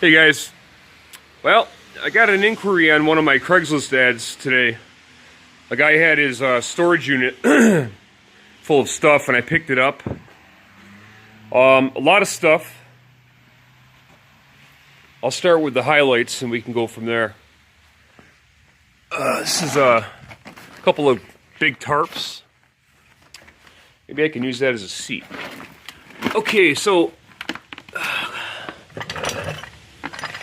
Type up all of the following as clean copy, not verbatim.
Hey guys, well, I got an inquiry on one of my Craigslist ads today. A guy had his storage unit full of stuff, and I picked it up. A lot of stuff. I'll start with the highlights, and we can go from there. This is a couple of big tarps. Maybe I can use that as a seat. Okay, so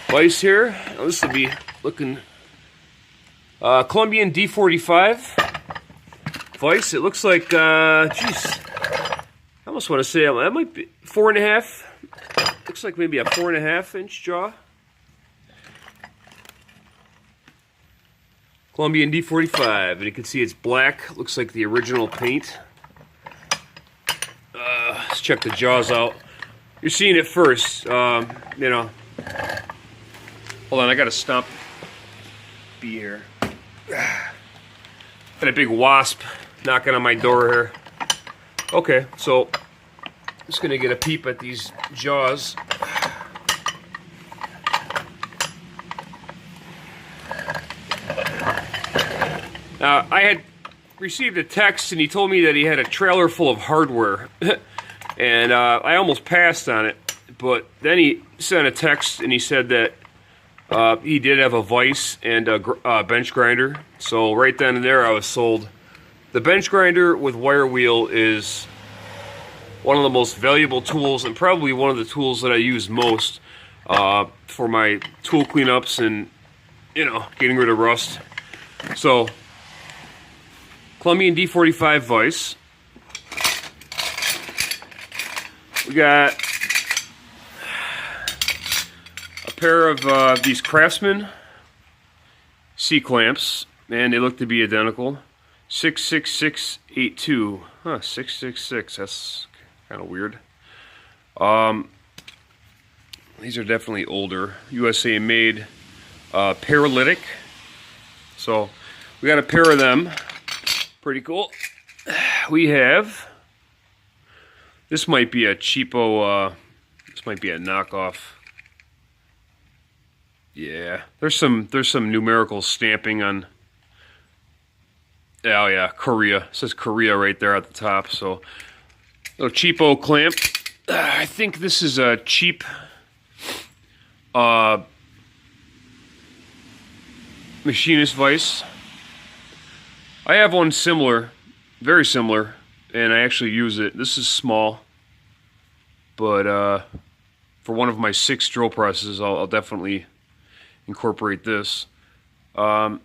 vise here. Now this will be looking Colombian D45 vise. It looks like geez, I almost want to say that might be 4.5. Looks like maybe a 4.5-inch jaw. Colombian D45, and you can see it's black. Looks like the original paint. Let's check the jaws out. You're seeing it first, you know. Hold on, I gotta stomp bee here. Got a big wasp knocking on my door here. Okay, so I'm just gonna get a peep at these jaws. I had received a text and he told me that he had a trailer full of hardware. And I almost passed on it, but then he sent a text and he said that he did have a vise and a bench grinder. So right then and there I was sold. The bench grinder with wire wheel is one of the most valuable tools, and probably one of the tools that I use most for my tool cleanups and, you know, getting rid of rust. So Colombian D45 vise. We got a pair of these Craftsman C-clamps, and they look to be identical. 66682. Huh, 666. That's kind of weird. These are definitely older. USA made. Paralytic. So we got a pair of them. Pretty cool. We have, this might be a cheapo, this might be a knockoff. Yeah, there's some numerical stamping on. Oh yeah, Korea. It says Korea right there at the top. So, little cheapo clamp. I think this is a cheap machinist vise. I have one similar, very similar, and I actually use it. This is small, but for one of my 6 drill presses, I'll definitely incorporate this. I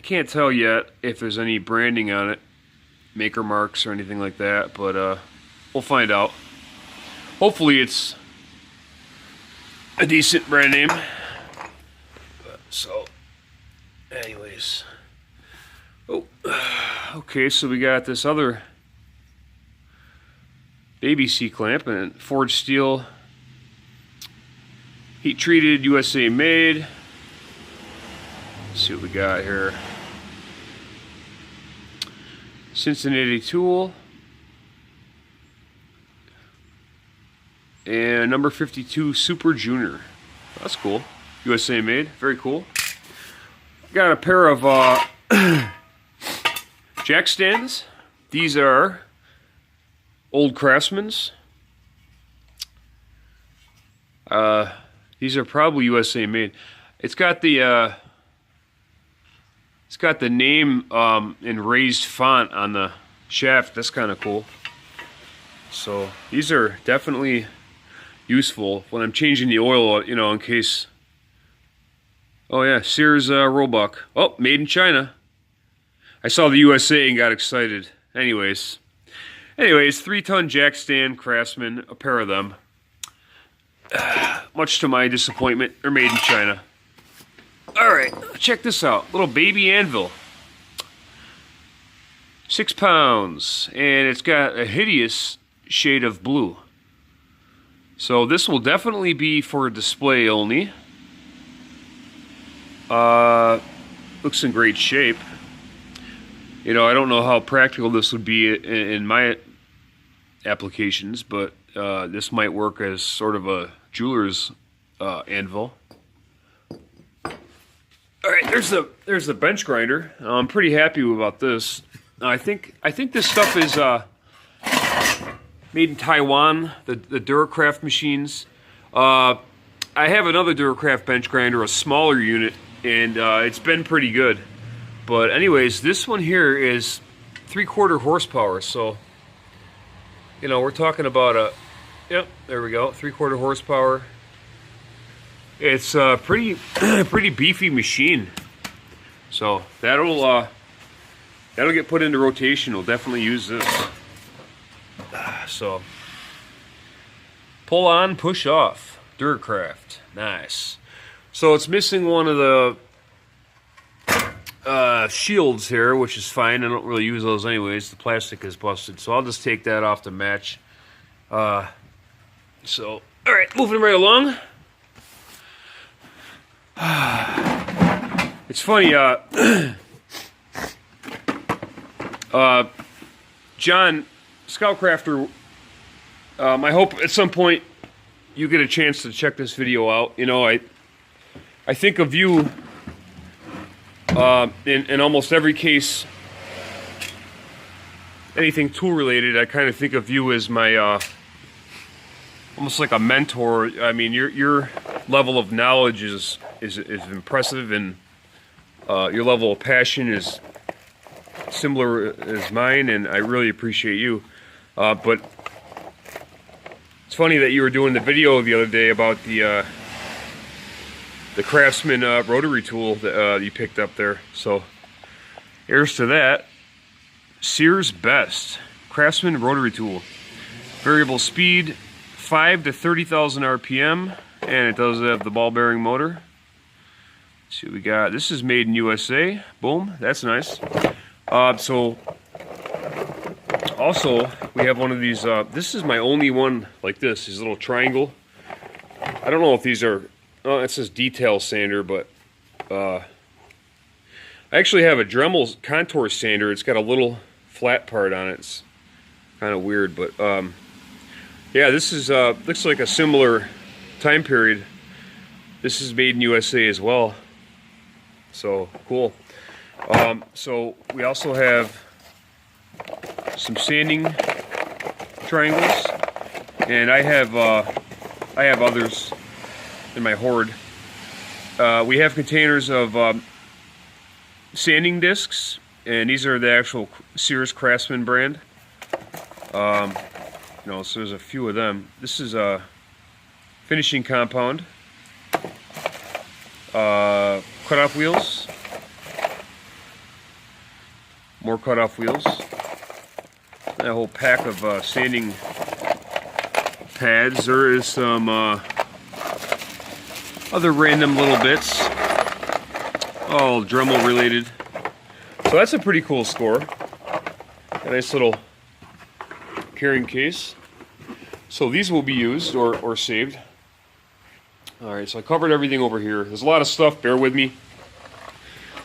can't tell yet if there's any branding on it, maker marks or anything like that, but we'll find out. Hopefully it's a decent brand name. So, anyways. Oh, okay, so we got this other baby C-clamp and forged steel, heat treated, USA made. Let's see what we got here. Cincinnati tool. And number 52 Super Junior. That's cool. USA made. Very cool. Got a pair of jack stands. These are old Craftsman's. These are probably USA made. It's got the name in raised font on the shaft. That's kind of cool. So these are definitely useful when I'm changing the oil, you know, in case. Oh yeah, Sears Roebuck. Oh, made in China. I saw the USA and got excited. Anyways, 3-ton jack stand, Craftsman, a pair of them. Much to my disappointment, they're made in China. Alright, check this out. Little baby anvil. 6 pounds. And it's got a hideous shade of blue. So this will definitely be for display only. Looks in great shape. You know, I don't know how practical this would be in my applications, but this might work as sort of a jeweler's anvil. All right, there's the bench grinder. I'm pretty happy about this. I think this stuff is made in Taiwan. The Duracraft machines. I have another Duracraft bench grinder, a smaller unit, and it's been pretty good. But anyways, this one here is 3/4 horsepower. So, you know, we're talking about a, yep, there we go, 3/4 horsepower. It's a pretty beefy machine. So that'll get put into rotation. We'll definitely use this. So pull on, push off, Duracraft, nice. So it's missing one of the shields here, which is fine. I don't really use those anyways. The plastic is busted, so I'll just take that off to match. So, all right, moving right along. It's funny, John, Scoutcrafter, I hope at some point you get a chance to check this video out. You know, I think of you in almost every case, anything tool related, I kind of think of you as my almost like a mentor. I mean, your level of knowledge is impressive, and your level of passion is similar as mine, and I really appreciate you. But it's funny that you were doing the video the other day about the Craftsman rotary tool that you picked up there. So here's to that. Sears Best Craftsman rotary tool, variable speed, 5 to 30,000 RPM, and it does have the ball bearing motor. Let's see what we got. This is made in USA. Boom, that's nice. So also we have one of these. This is my only one like this. These little triangle. I don't know if these are. Oh, it says detail sander, but I actually have a Dremel contour sander. It's got a little flat part on it. It's kind of weird, but yeah, this is looks like a similar time period. This is made in USA as well. So cool. So we also have some sanding triangles, and I have others in my hoard. We have containers of sanding discs, and these are the actual Sears Craftsman brand. You know, so there's a few of them. This is a finishing compound, cutoff wheels, more cutoff wheels, and a whole pack of sanding pads. There is some other random little bits, all Dremel related. So that's a pretty cool score. A nice little carrying case. So these will be used or saved. Alright, so I covered everything over here. There's a lot of stuff, bear with me.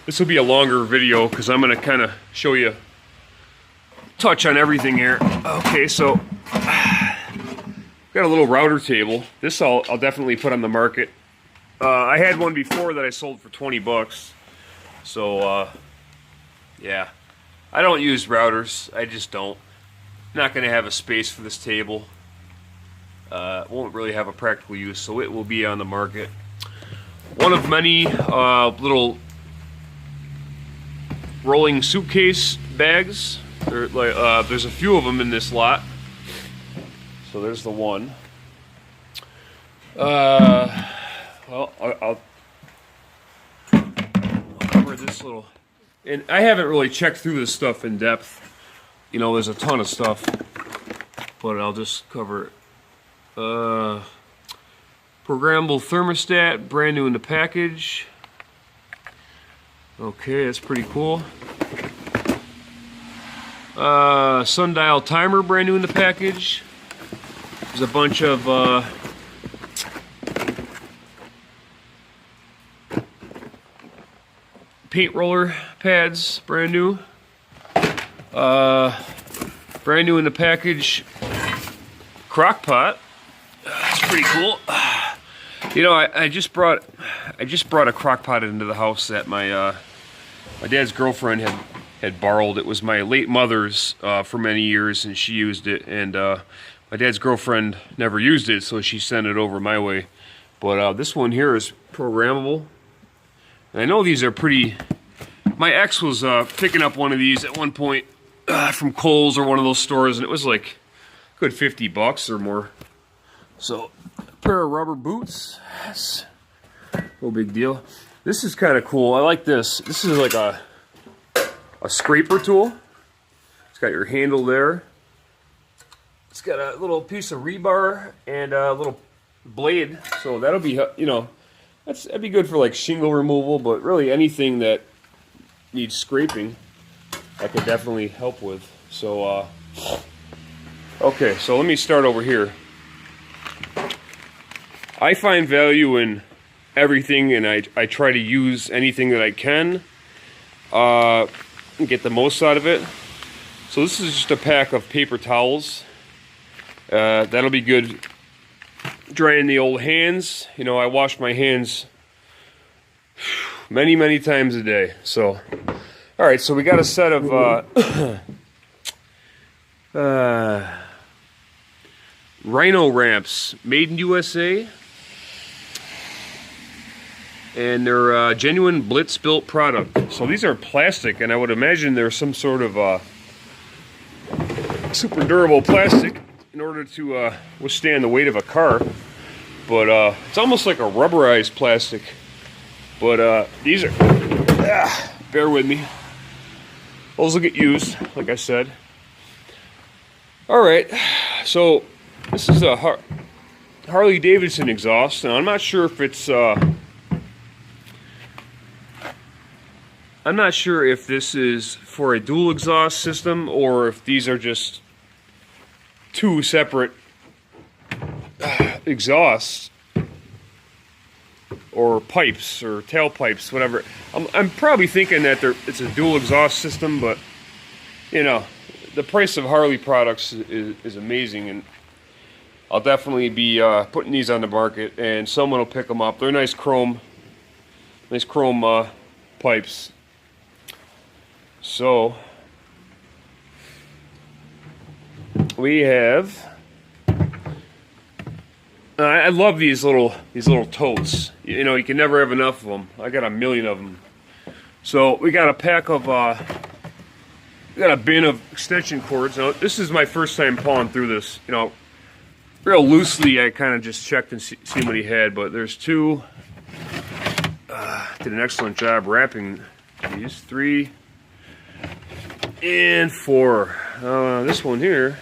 This will be a longer video because I'm going to kind of show you, touch on everything here. Okay, so got a little router table. This I'll definitely put on the market. I had one before that I sold for 20 bucks. So yeah, I don't use routers. I just don't. Not going to have a space for this table. Won't really have a practical use, so it will be on the market. One of many little rolling suitcase bags. There's a few of them in this lot. So there's the one. Well, I'll cover this little. And I haven't really checked through this stuff in depth. You know, there's a ton of stuff, but I'll just cover it. Programmable thermostat, brand new in the package. Okay, that's pretty cool. Sundial timer, brand new in the package. There's a bunch of paint roller pads, brand new. Brand new in the package, crock pot. That's pretty cool. You know, I just brought a crock pot into the house that my dad's girlfriend had borrowed. It was my late mother's for many years, and she used it. And my dad's girlfriend never used it, so she sent it over my way. But this one here is programmable. And I know these are pretty. My ex was picking up one of these at one point from Kohl's or one of those stores, and it was like a good $50 or more. So, a pair of rubber boots. Yes. No big deal. This is kind of cool. I like this. This is like a scraper tool. It's got your handle there. It's got a little piece of rebar and a little blade. So that'll be, you know, that'd be good for like shingle removal, but really anything that needs scraping, I could definitely help with. So, okay, so let me start over here. I find value in everything, and I try to use anything that I can and get the most out of it. So this is just a pack of paper towels. That'll be good drying the old hands. You know, I wash my hands many times a day. So, all right, so we got a set of Rhino ramps, made in USA. And they're genuine Blitz built product. So these are plastic, and I would imagine they're some sort of super durable plastic in order to withstand the weight of a car. But it's almost like a rubberized plastic. But these are, bear with me. Those will get used, like I said. All right, so this is a Harley Davidson exhaust. Now I'm not sure if it's I'm not sure if this is for a dual exhaust system or if these are just two separate exhausts or pipes or tailpipes, whatever. I'm probably thinking that it's a dual exhaust system, but you know, the price of Harley products is amazing, and I'll definitely be putting these on the market, and someone will pick them up. They're nice chrome pipes. So we have. I love these little totes. You know, you can never have enough of them. I got a million of them. So we got a pack of. We got a bin of extension cords. Now this is my first time pawing through this. You know, real loosely. I kind of just checked and see what he had, but there's two. Did an excellent job wrapping these. 3 and 4. This one here,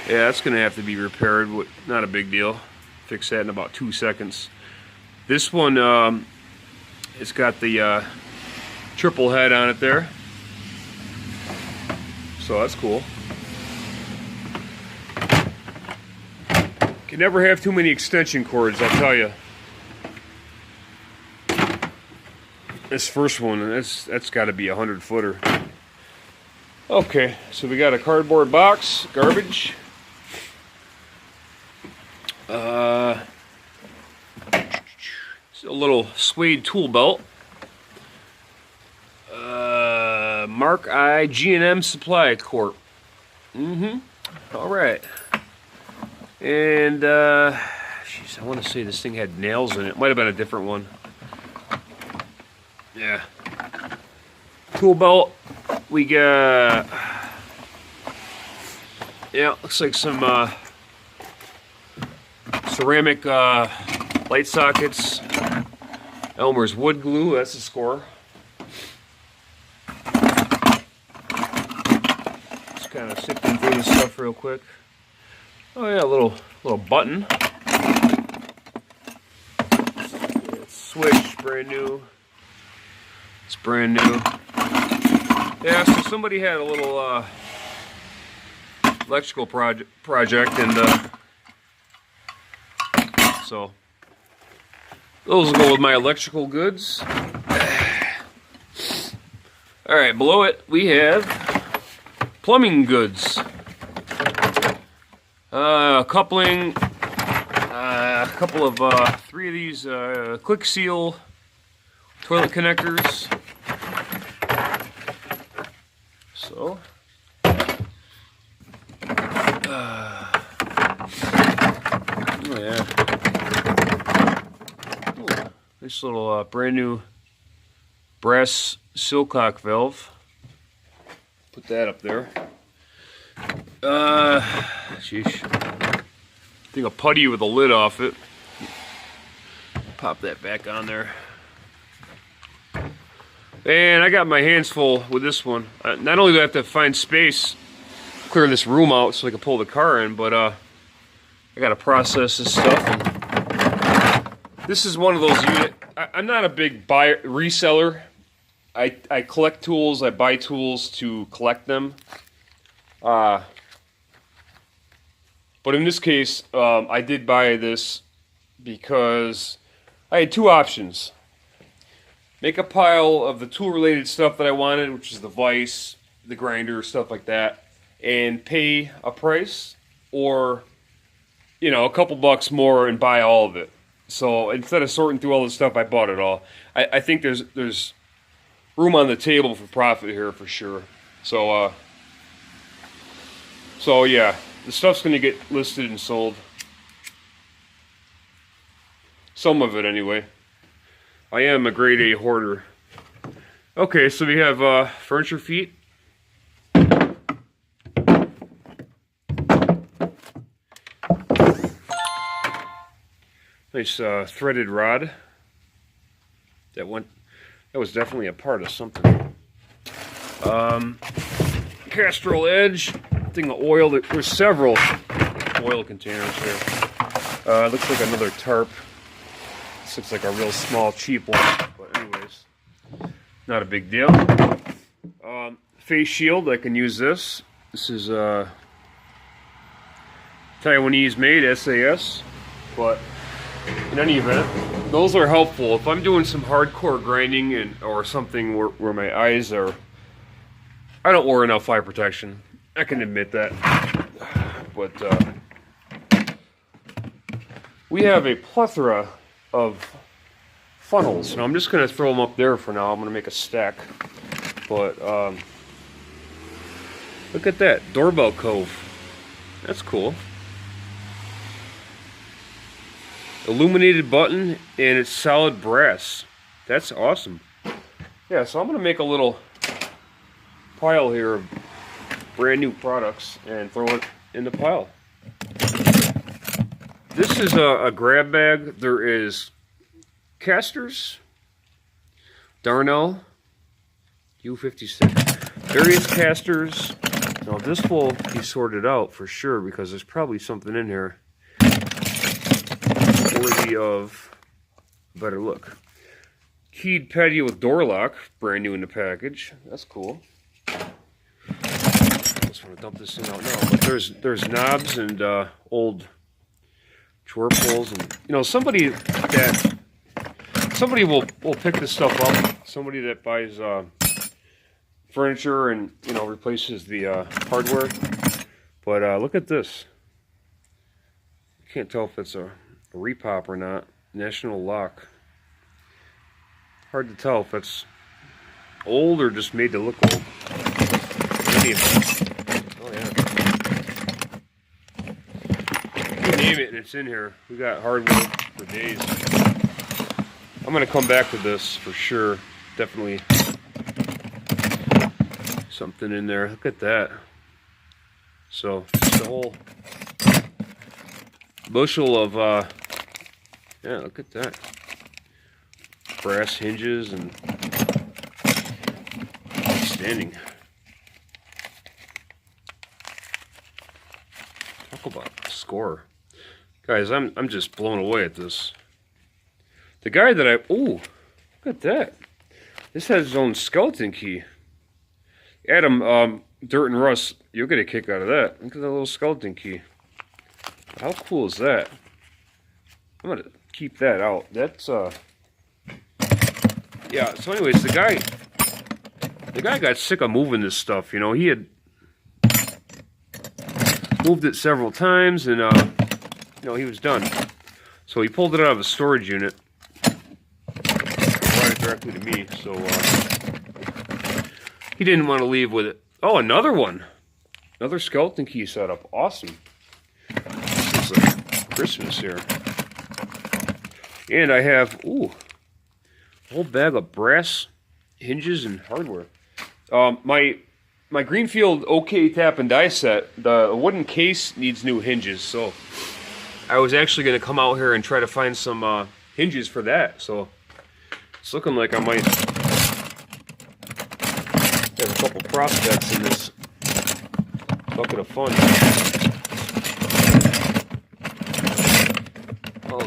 yeah, that's gonna have to be repaired. Not a big deal. Fix that in about 2 seconds. This one, it's got the triple head on it there, so that's cool. Can never have too many extension cords, I tell you. This first one, that's got to be a 100-footer. Okay, so we got a cardboard box, garbage. A little suede tool belt. Mark I G&M Supply Corp. All right. And jeez, I want to say this thing had nails in it. Might have been a different one. Yeah. Tool belt. We got, yeah, looks like some ceramic light sockets. Elmer's wood glue, that's a score. Just kind of sifting through this stuff real quick. Oh yeah, a little button. Switch, brand new. It's brand new. Yeah, so somebody had a little electrical project, and so those will go with my electrical goods. All right, below it we have plumbing goods. Coupling, a couple of, 3 of these Click Seal toilet connectors. So, oh yeah, ooh, nice little brand new brass Silcock valve. Put that up there. Sheesh. I think a putty with a lid off it. Pop that back on there. And I got my hands full with this one. Not only do I have to find space, clear this room out so I can pull the car in, but I got to process this stuff. And this is one of those units. I'm not a big reseller. I collect tools. I buy tools to collect them. But in this case, I did buy this because I had 2 options. Make a pile of the tool-related stuff that I wanted, which is the vise, the grinder, stuff like that, and pay a price, or, you know, a couple bucks more and buy all of it. So instead of sorting through all this stuff, I bought it all. I think there's room on the table for profit here for sure. So yeah, the stuff's going to get listed and sold. Some of it anyway. I am a grade A hoarder. Okay, so we have furniture feet. Nice threaded rod. That was definitely a part of something. Castrol edge. Thing of oil. There's several oil containers here. Looks like another tarp. This looks like a real small, cheap one, but anyways, not a big deal. Face shield, I can use this. This is Taiwanese made, SAS, but in any event, those are helpful. If I'm doing some hardcore grinding or something where my eyes are, I don't wear enough eye protection. I can admit that, but we have a plethora of funnels. Now I'm just going to throw them up there for now. I'm going to make a stack. But look at that doorbell cove. That's cool. Illuminated button, and it's solid brass. That's awesome. Yeah, so I'm going to make a little pile here of brand new products and throw it in the pile. This is a grab bag. There is casters, Darnell, U56, various casters. Now this will be sorted out for sure because there's probably something in here worthy of a better look. Keyed patio with door lock, brand new in the package. That's cool. I just want to dump this thing out now. But there's knobs and old drawer pulls, and you know somebody will pick this stuff up. Somebody that buys furniture and you know replaces the hardware. But look at this. I can't tell if it's a repop or not. National Lock. Hard to tell if it's old or just made to look old. Oh yeah. You name it and it's in here. We got hardware for days. I'm gonna come back to this for sure. Definitely something in there. Look at that. So just a whole bushel of yeah, look at that. Brass hinges and outstanding. Talk about score. Guys, I'm just blown away at this. The guy that ooh, look at that. This has his own skeleton key. Adam, Dirt and Russ, you'll get a kick out of that. Look at that little skeleton key. How cool is that? I'm gonna keep that out. That's yeah, so anyways, the guy got sick of moving this stuff, you know. He had moved it several times and you know, he was done. So he pulled it out of a storage unit, brought it directly to me, so he didn't want to leave with it. Oh, another one. Another skeleton key setup. Awesome. This is like Christmas here. And I have, ooh, a whole bag of brass hinges and hardware. My Greenfield OK Tap and Die set, the wooden case needs new hinges, so I was actually going to come out here and try to find some hinges for that. So it's looking like I might have a couple prospects in this bucket of fun. Oh,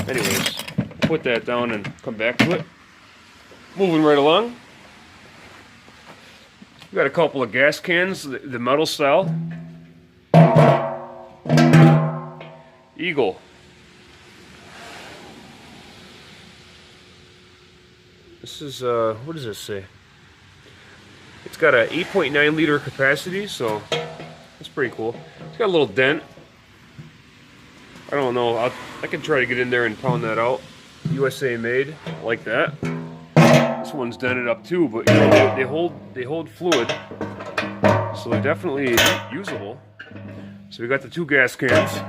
anyways, put that down and come back to it. Moving right along. We got a couple of gas cans, the metal style. Eagle. This is, what does this say? It's got a 8.9 liter capacity, so that's pretty cool. It's got a little dent. I don't know, I can try to get in there and pound that out. USA made, like that. This one's dented up too, but you know, they hold fluid, so they're definitely usable. So we got the 2 gas cans.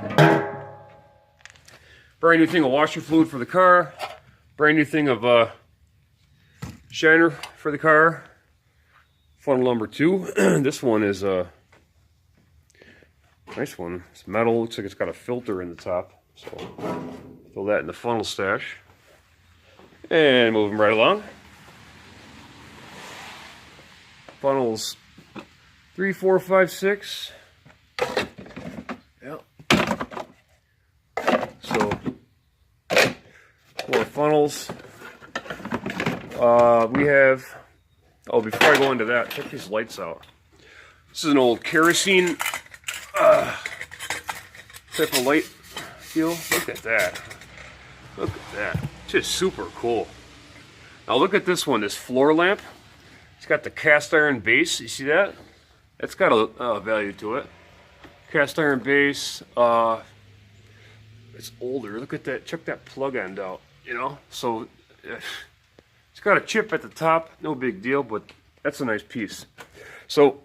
Brand new thing of washer fluid for the car. Brand new thing of shiner for the car. Funnel number 2. This one is a nice one. It's metal. Looks like it's got a filter in the top. So throw that in the funnel stash. And moving right along. Funnels 3, 4, 5, 6. Yep. So more funnels. We have. Oh, before I go into that, check these lights out. This is an old kerosene type of light deal. Look at that. Look at that. Just super cool. Now look at this one. This floor lamp. It's got the cast iron base. You see that? That's got a value to it. Cast iron base. It's older. Look at that. Check that plug end out. You know? So it's got a chip at the top. No big deal, but that's a nice piece. So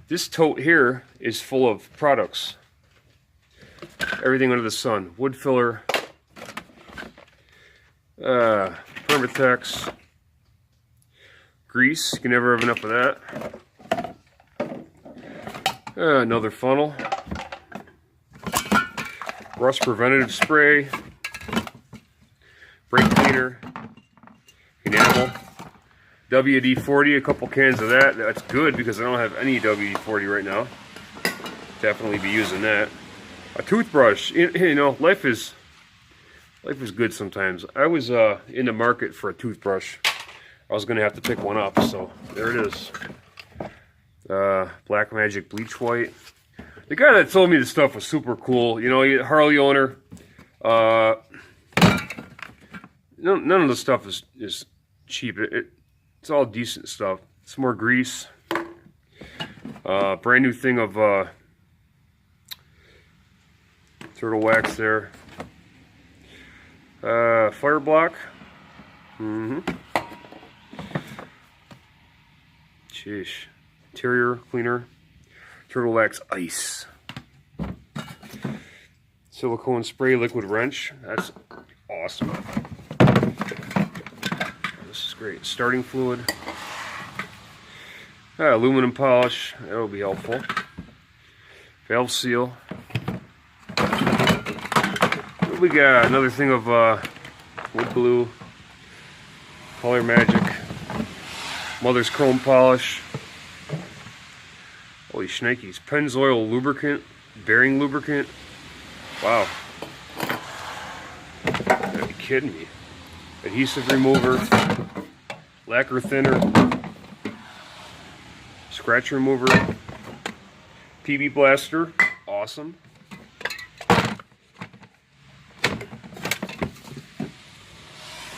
this tote here is full of products. Everything under the sun. Wood filler. Permatex. Grease, you can never have enough of that. Another funnel. Rust preventative spray. Brake cleaner. Enamel. WD-40, a couple cans of that. That's good because I don't have any WD-40 right now. Definitely be using that. A toothbrush. You know, life is good sometimes. I was in the market for a toothbrush. I was going to have to pick one up, so there it is. Black Magic Bleach White. The guy that told me this stuff was super cool. You know, Harley owner. None of the stuff is cheap. It's all decent stuff. Some more grease. Brand new thing of turtle wax there. Fire block. Sheesh. Interior cleaner. Turtle wax ice. Silicone spray liquid wrench. That's awesome. This is great. Starting fluid. Aluminum polish. That will be helpful. Valve seal. We got another thing of wood glue. Color Magic. Mother's Chrome polish. Holy shnikes. Pennzoil lubricant. Bearing lubricant. Wow. You gotta be kidding me. Adhesive remover. Lacquer thinner. Scratch remover. PB blaster. Awesome.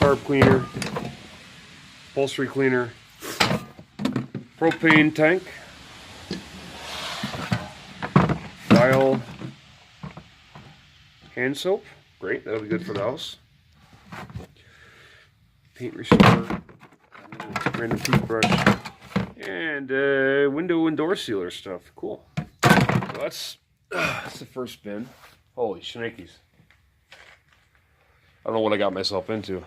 Carb cleaner. Upholstery cleaner. Propane tank. hand soap. Great, that'll be good for the house. Paint restore. Random toothbrush. And window and door sealer stuff. Cool. So that's the first bin. Holy shnikes. I don't know what I got myself into.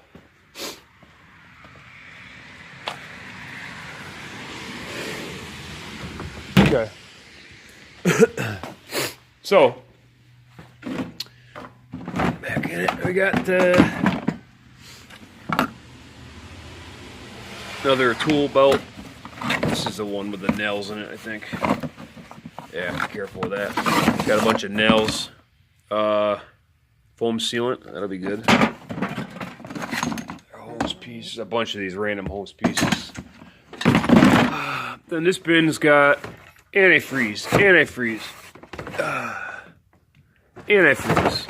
Okay. So, back in it, we got another tool belt. This is the one with the nails in it, I think. Yeah, be careful with that. Got a bunch of nails. Foam sealant, that'll be good. Hose pieces, a bunch of these random hose pieces. Then this bin's got antifreeze, antifreeze, antifreeze,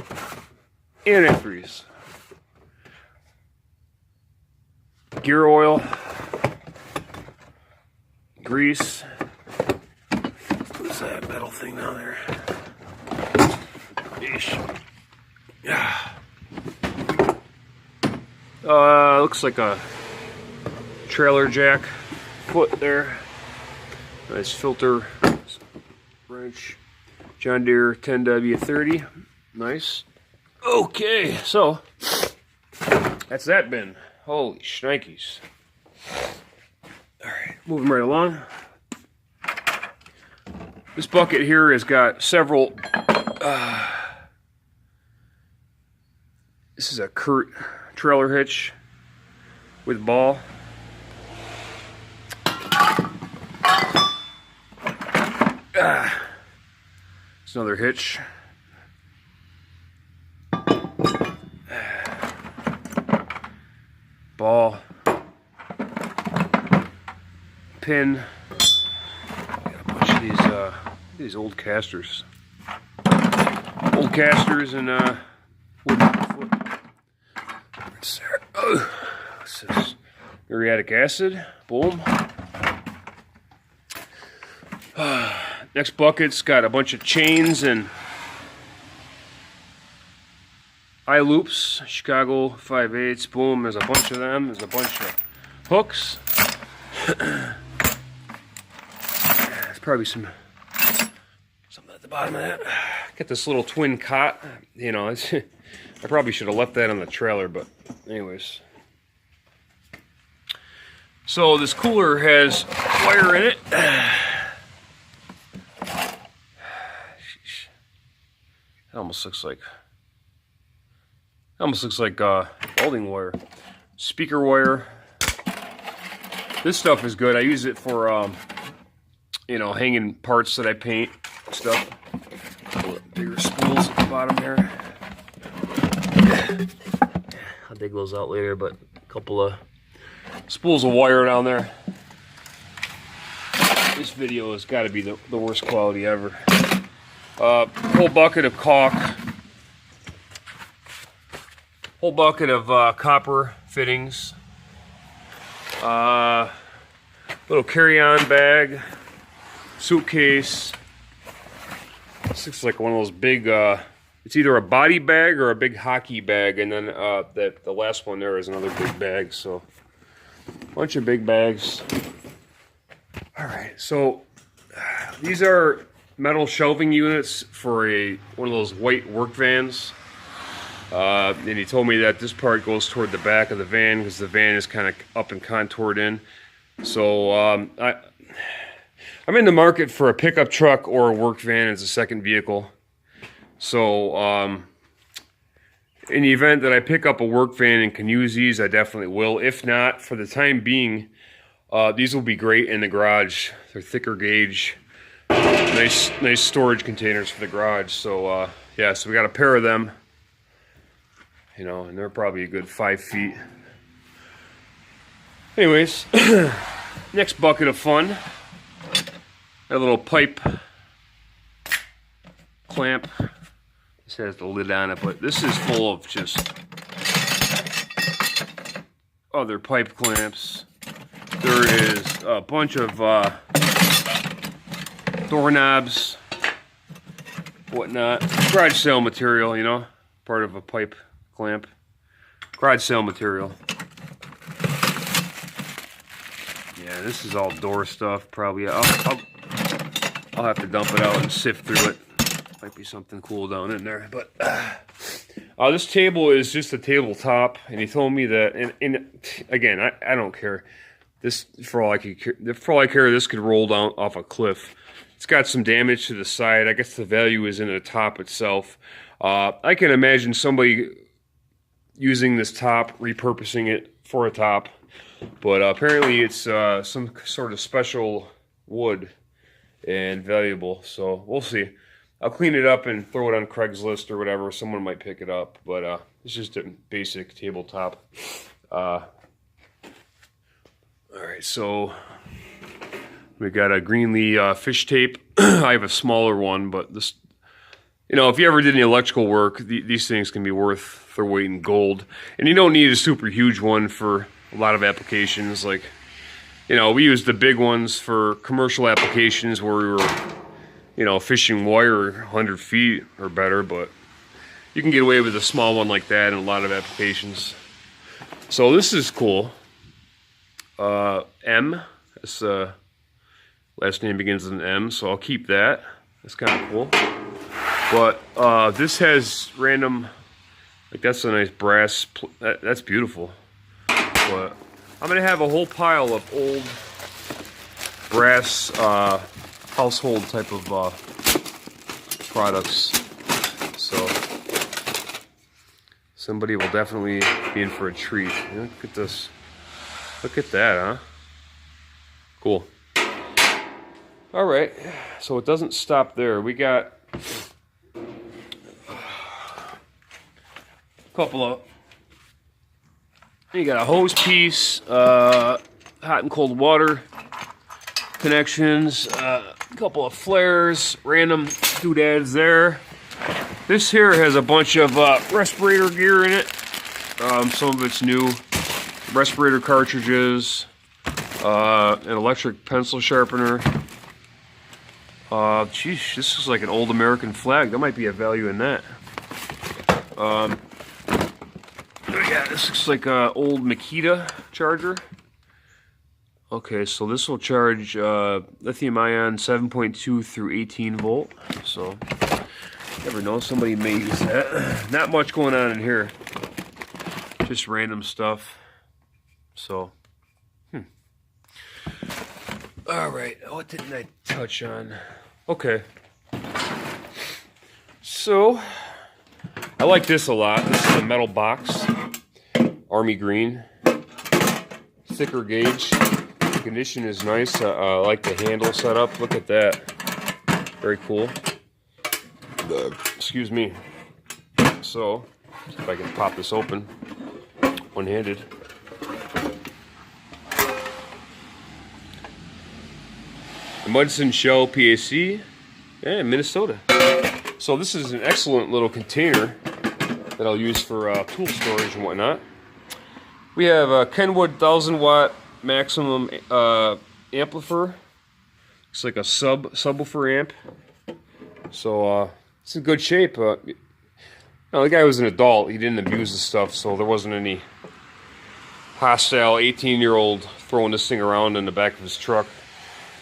antifreeze, gear oil, grease. What's that metal thing down there? Yeesh. Yeah. Looks like a trailer jack foot there. Nice filter wrench. John Deere 10W30. Nice. Okay, so that's that bin. Holy shnikes. Alright, moving right along. This bucket here has got several. This is a Kurt trailer hitch with ball. It's another hitch. Ball. Pin. Got a bunch of these old casters. Old casters and wooden foot. What's there? Oh, what's this? Muriatic acid. Boom. Next bucket's got a bunch of chains and eye loops. Chicago 5/8. Boom. There's a bunch of them. There's a bunch of hooks. There's probably something at the bottom of that. Got this little twin cot. You know, I probably should have left that on the trailer, but anyways. So this cooler has wire in it. It almost looks like welding wire. Speaker wire. This stuff is good. I use it for you know, hanging parts that I paint stuff. Bigger spools at the bottom here. I'll dig those out later, but a couple of spools of wire down there. This video has got to be the worst quality ever. Whole bucket of caulk. Whole bucket of copper fittings. Little carry-on bag. Suitcase. This looks like one of those big, it's either a body bag or a big hockey bag, and then the last one there is another big bag, so a bunch of big bags. Alright, so these are metal shelving units for one of those white work vans. And he told me that this part goes toward the back of the van because the van is kind of up and contoured in. So I'm in the market for a pickup truck or a work van as a second vehicle. So in the event that I pick up a work van and can use these, I definitely will. If not, for the time being, these will be great in the garage. They're thicker gauge, nice storage containers for the garage. So yeah, so we got a pair of them. You know, and they're probably a good 5 feet. Anyways, next bucket of fun. A little pipe clamp. This has the lid on it, but this is full of just other pipe clamps. There is a bunch of doorknobs, whatnot. Garage sale material, you know. part of a pipe clamp. Garage sale material. Yeah, this is all door stuff. Probably I'll have to dump it out and sift through it. Might be something cool down in there, but this table is just a tabletop, and he told me that. And again, I don't care. This for all I care, this could roll down off a cliff. It's got some damage to the side. I guess the value is in the top itself. I can imagine somebody using this top, repurposing it for a top, but apparently it's some sort of special wood and valuable. So we'll see. I'll clean it up and throw it on Craigslist or whatever. Someone might pick it up, but it's just a basic tabletop. All right, so we got a Greenlee fish tape. I have a smaller one, but this, if you ever did any electrical work, these things can be worth their weight in gold. And you don't need a super huge one for a lot of applications. Like, we use the big ones for commercial applications where we were fishing wire 100 feet or better, but you can get away with a small one like that in a lot of applications. So this is cool. M, this last name begins with an M, so I'll keep that. That's kind of cool. But this has random, like that's a nice brass, that's beautiful. But I'm gonna have a whole pile of old brass household type of products, so somebody will definitely be in for a treat. Look at this. Look at that, huh? Cool. All right, so it doesn't stop there. We got a couple of, you got a hose piece, hot and cold water connections, a couple of flares, random doodads there. This here has a bunch of respirator gear in it. Some of it's new. Respirator cartridges, an electric pencil sharpener. Geez, this is like an old American flag. There might be a value in that. Yeah, this looks like an old Makita charger. Okay, so this will charge lithium-ion 7.2 through 18 volt. So, never know, somebody may use that. Not much going on in here. Just random stuff. So, all right, what didn't I touch on? Okay. So, I like this a lot. This is a metal box. Army green. Thicker gauge. The condition is nice. I like the handle setup. Look at that. Very cool. Excuse me. So, if I can pop this open one-handed. Mudson Shell PAC, yeah, Minnesota. So this is an excellent little container that I'll use for tool storage and whatnot. We have a Kenwood 1000 watt maximum amplifier. It's like a subwoofer amp. So it's in good shape. The guy was an adult. He didn't abuse the stuff, so there wasn't any hostile 18-year-old throwing this thing around in the back of his truck.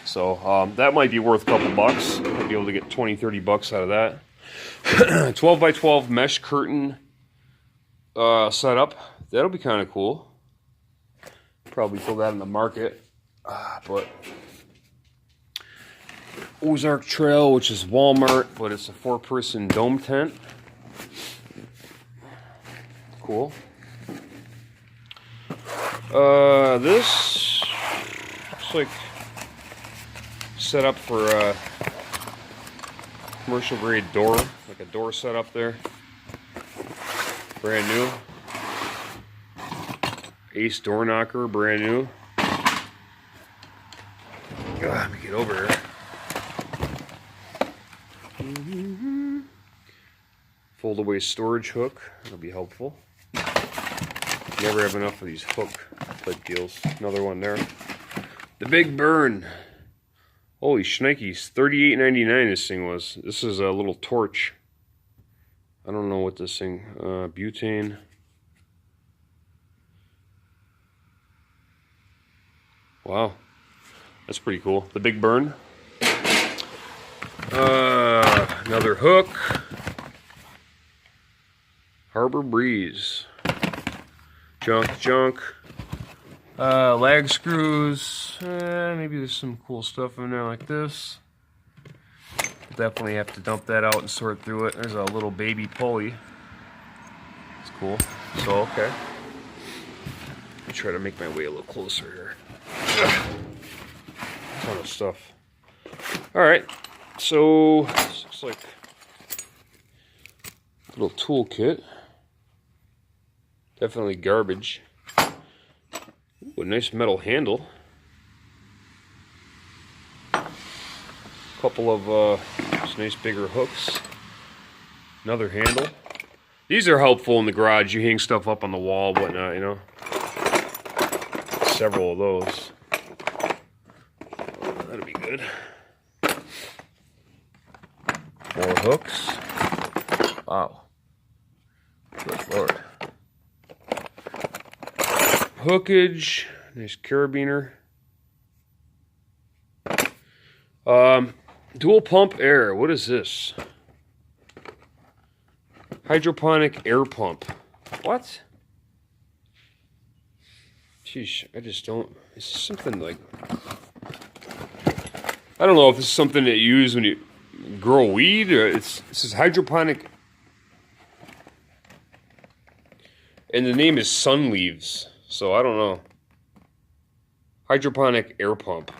So that might be worth a couple bucks. Might be able to get 20, 30 bucks out of that. 12 by 12 mesh curtain setup. That'll be kind of cool. Probably pull that in the market. But Ozark Trail, which is Walmart, but it's a 4-person dome tent. Cool. This looks like set up for a commercial grade door, like a door setup there. Brand new. Ace door knocker, brand new. Let me get over here. Fold away storage hook, that'll be helpful. Never have enough of these hook type deals. Another one there. The Big Burn. Holy shnikes, $38.99 this thing was. This is a little torch. I don't know what this thing, butane. Wow, that's pretty cool. The Big Burn. Another hook. Harbor Breeze. Junk. Lag screws. Maybe there's some cool stuff in there like this. Definitely have to dump that out and sort through it. There's a little baby pulley. It's cool. So, okay. Let me try to make my way a little closer here. Ton of stuff. Alright. So, this looks like a little toolkit. Definitely garbage. Ooh, a nice metal handle. Couple of just nice bigger hooks. Another handle. These are helpful in the garage. You hang stuff up on the wall, whatnot, you know. Several of those. That'll be good. More hooks. Wow. Good Lord. Hookage. Nice carabiner. Dual pump air. What is this? Hydroponic air pump. What? Sheesh, I just don't. It's something like. I don't know if this is something that you use when you grow weed, or this is hydroponic. And the name is Sun Leaves, so I don't know. Hydroponic air pump.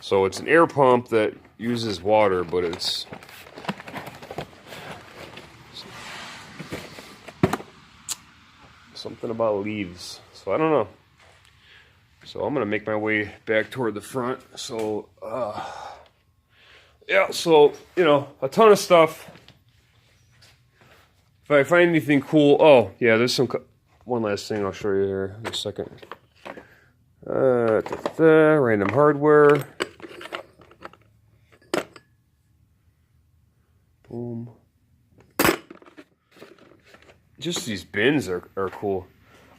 So it's an air pump that uses water, but it's something about leaves. So I don't know. So I'm gonna make my way back toward the front. So yeah, so you know, a ton of stuff. If I find anything cool, oh yeah, there's some. One last thing I'll show you here in a second. Random hardware. Boom. Just these bins are cool.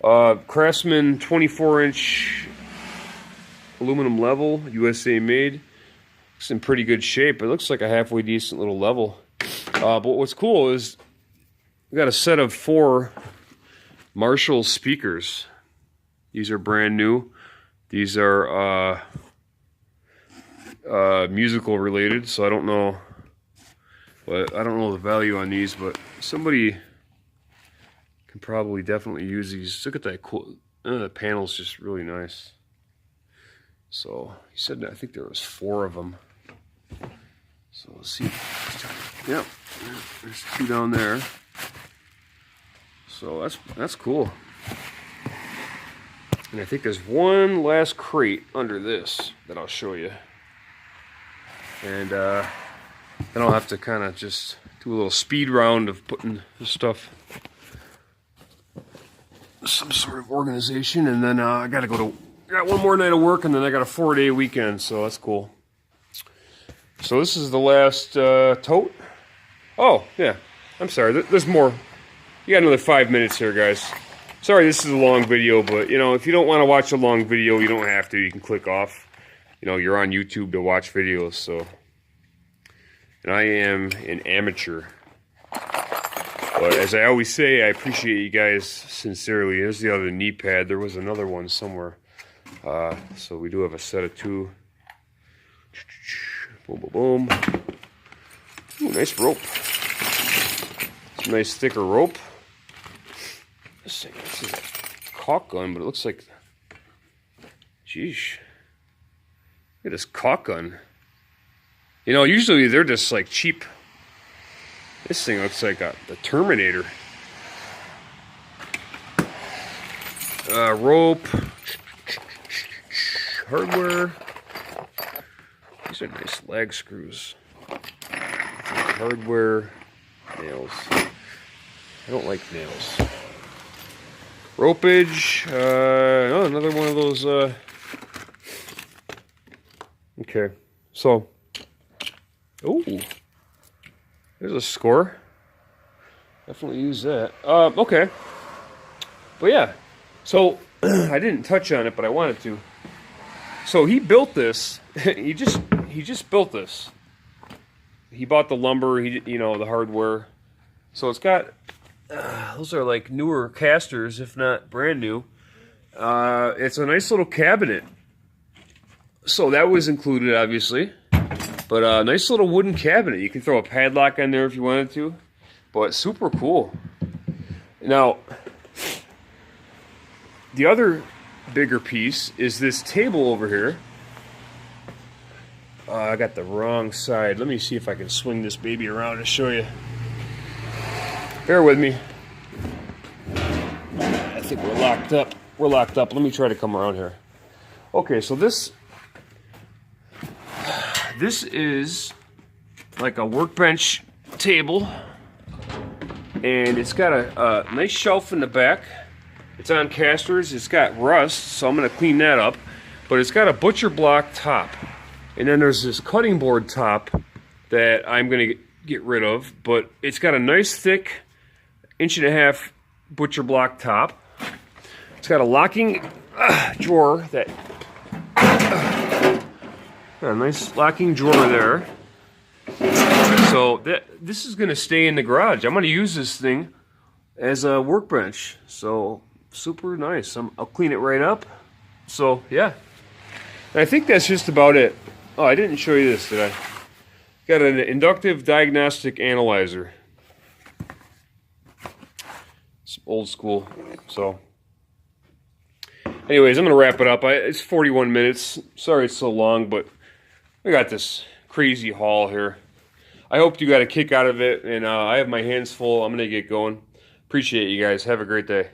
Craftsman 24-inch aluminum level, USA made. Looks in pretty good shape. It looks like a halfway decent little level. But what's cool is we got a set of 4 Marshall speakers. These are brand new. These are musical related, so I don't know. But I don't know the value on these, but somebody can probably definitely use these. Look at that cool. The panel's just really nice. So he said I think there was 4 of them. So let's see. Yep, there's 2 down there. So that's cool. And I think there's one last crate under this that I'll show you. And then I'll have to kind of just do a little speed round of putting this stuff, some sort of organization, and then I got one more night of work, and then I got a 4-day weekend, so that's cool. So this is the last tote. Oh, yeah. I'm sorry. There's more. You got another 5 minutes here, guys. Sorry, this is a long video, but, you know, if you don't want to watch a long video, you don't have to. You can click off. You know, you're on YouTube to watch videos, so. And I am an amateur. But as I always say, I appreciate you guys sincerely. Here's the other knee pad. There was another one somewhere. So we do have a set of 2. Boom, boom, boom. Ooh, nice rope. Some nice thicker rope. This is a caulk gun, but it looks like... Sheesh. Look at this caulk gun. You know, usually they're just like cheap. This thing looks like the Terminator. Rope. Hardware. These are nice lag screws. Hardware. Nails. I don't like nails. Ropage. Oh, another one of those. Okay. So. Oh. There's a score. Definitely use that. Okay. But yeah, so I didn't touch on it, but I wanted to. So he built this. he just built this. He bought the lumber. The hardware. So it's got those are like newer casters, if not brand new. It's a nice little cabinet. So that was included, obviously. But a nice little wooden cabinet. You can throw a padlock on there if you wanted to. But super cool. Now, the other bigger piece is this table over here. I got the wrong side. Let me see if I can swing this baby around to show you. Bear with me. I think we're locked up. We're locked up. Let me try to come around here. Okay, so this is like a workbench table, and it's got a nice shelf in the back. It's on casters. It's got rust, so I'm going to clean that up. But it's got a butcher block top, and then there's this cutting board top that I'm going to get rid of. But it's got a nice thick 1.5-inch butcher block top. It's got a locking drawer that. Got a nice locking drawer there. So this is going to stay in the garage. I'm going to use this thing as a workbench. So super nice. I'll clean it right up. So yeah. And I think that's just about it. Oh, I didn't show you this, did I? Got an inductive diagnostic analyzer. It's old school. So anyways, I'm going to wrap it up. It's 41 minutes. Sorry it's so long, but we got this crazy haul here. I hope you got a kick out of it, and I have my hands full. I'm going to get going. Appreciate you guys. Have a great day.